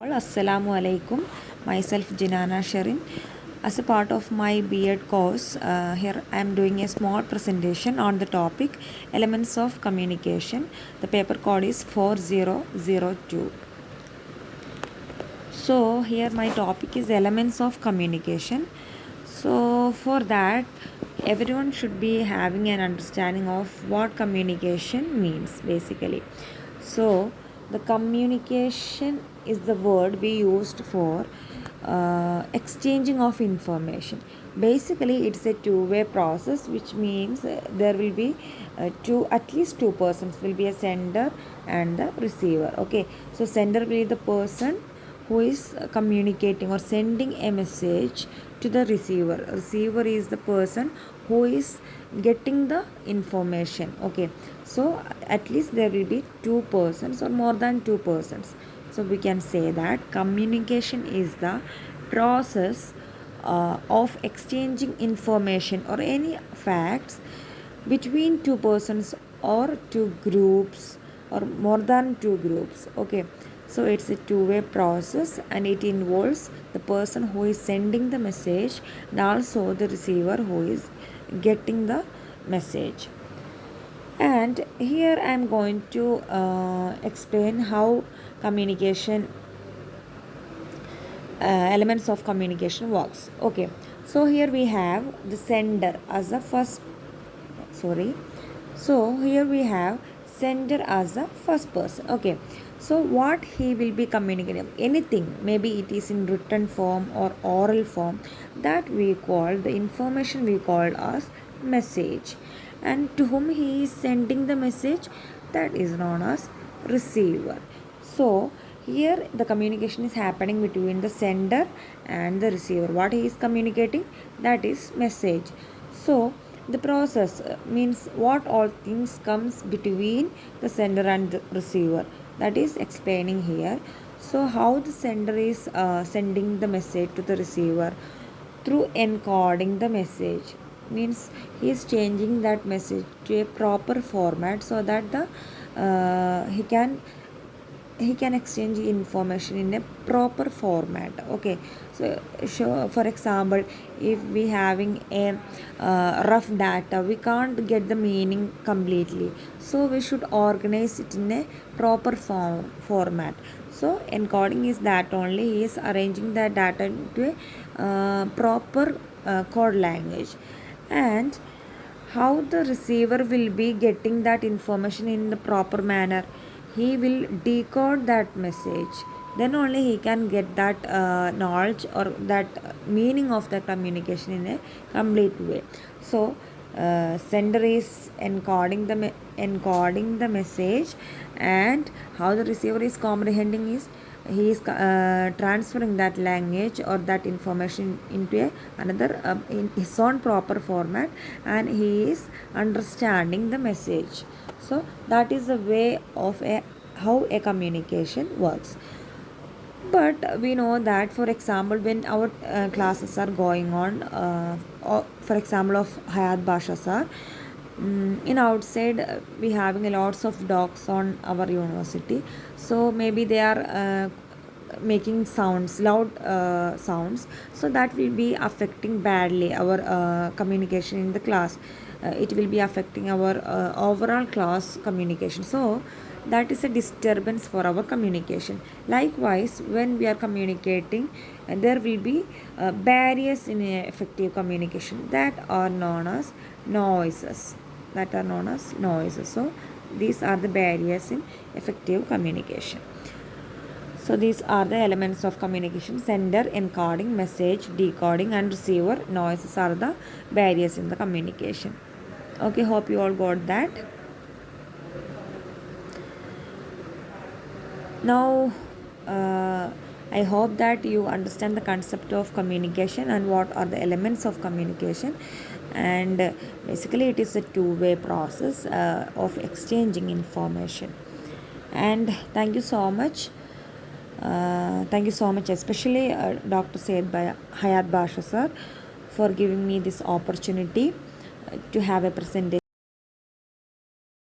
Assalamu alaikum. Myself Jinana Sharin. As a part of my B.Ed course, here I am doing a small presentation on the topic Elements of Communication. The paper code is 4002. So here my topic is Elements of Communication. So for that, everyone should be having an understanding of what communication means basically. So the communication is the word we used for exchanging of information. Basically it's a two-way process, which means there will be at least two persons will be a sender and the receiver. Okay, so sender will be the person who is communicating or sending a message to the receiver. Receiver is the person who is getting the information. Okay, so at least there will be two persons or more than two persons. So we can say that communication is the process of exchanging information or any facts between two persons or two groups or more than two groups. Okay, so it's a two-way process and it involves the person who is sending the message and also the receiver who is getting the message. And here I am going to explain how communication elements of communication works. Okay, so here we have the sender as a first sorry so here we have sender as the first person. Okay, so what he will be communicating, anything, maybe it is in written form or oral form, that we call the information we call as message, and to whom he is sending the message, that is known as receiver. So here the communication is happening between the sender and the receiver. What he is communicating, that is message. So the process means what all things comes between the sender and the receiver, that is explaining here. So how the sender is sending the message to the receiver through encoding the message, means he is changing that message to a proper format so that the he can exchange information in a proper format. Okay, so for example, if we having a rough data, we can't get the meaning completely, so we should organize it in a proper format. So encoding is that only, he is arranging the data into a proper code language. And how the receiver will be getting that information in the proper manner, he will decode that message, then only he can get that knowledge or that meaning of the communication in a complete way. So sender is encoding the message, and how the receiver is comprehending is he is transferring that language or that information into another in his own proper format, and he is understanding the message. So that is the way of how a communication works. But we know that, for example, when our classes are going on, or for example of Hayat Basha sir, in outside we having a lots of dogs on our university, so maybe they are making sounds, loud sounds, so that will be affecting badly our communication in the class. It will be affecting our overall class communication, so that is a disturbance for our communication. Likewise, when we are communicating, there will be barriers in effective communication, that are known as noises. So these are the barriers in effective communication. So these are the elements of communication: sender, encoding, message, decoding, and receiver. Noises are the barriers in the communication. Okay, hope you all got that. Now I hope that you understand the concept of communication and what are the elements of communication. And basically it is a two-way process of exchanging information. And thank you so much. Thank you so much, especially Dr. Said Hayat Basha sir, for giving me this opportunity to have a presentation.